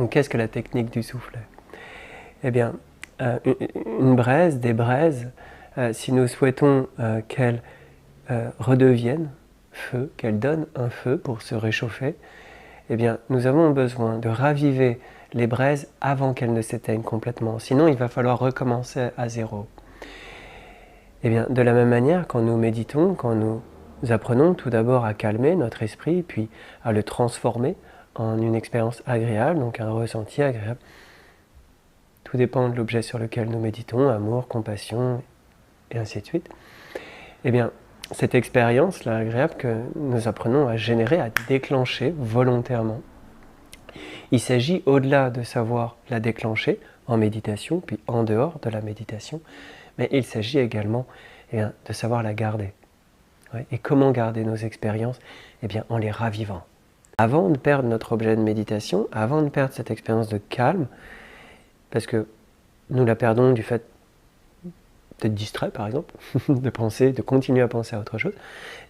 Donc qu'est-ce que la technique du soufflet? Eh bien, une braise, des braises, si nous souhaitons qu'elles redeviennent feu, qu'elles donnent un feu pour se réchauffer, eh bien, nous avons besoin de raviver les braises avant qu'elles ne s'éteignent complètement. Sinon, il va falloir recommencer à zéro. Eh bien, de la même manière, quand nous méditons, quand nous apprenons tout d'abord à calmer notre esprit, puis à le transformer en une expérience agréable, donc un ressenti agréable. Tout dépend de l'objet sur lequel nous méditons, amour, compassion, et ainsi de suite. Eh bien, cette expérience-là agréable que nous apprenons à générer, à déclencher volontairement, il s'agit, au-delà de savoir la déclencher en méditation, puis en dehors de la méditation, mais il s'agit également de savoir la garder. Ouais. Et comment garder nos expériences? Eh bien, en les ravivant. Avant de perdre notre objet de méditation, avant de perdre cette expérience de calme, parce que nous la perdons du fait d'être distrait, par exemple, de penser, de continuer à penser à autre chose,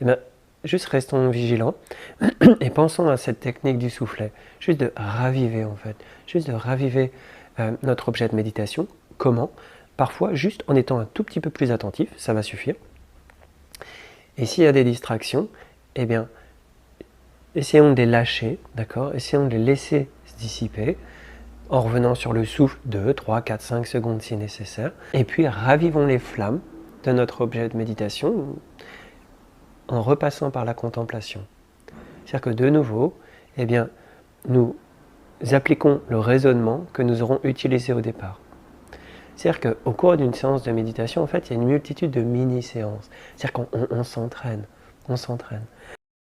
eh bien, juste restons vigilants et pensons à cette technique du soufflet, juste de raviver en fait, juste de raviver notre objet de méditation. Comment? Parfois, juste en étant un tout petit peu plus attentif, ça va suffire. Et s'il y a des distractions, eh bien, essayons de les lâcher, d'accord? Essayons de les laisser se dissiper, en revenant sur le souffle 2, 3, 4, 5 secondes si nécessaire. Et puis ravivons les flammes de notre objet de méditation en repassant par la contemplation. C'est-à-dire que de nouveau, eh bien, nous appliquons le raisonnement que nous aurons utilisé au départ. C'est-à-dire qu'au cours d'une séance de méditation, en fait, il y a une multitude de mini-séances. C'est-à-dire qu'on s'entraîne, on s'entraîne.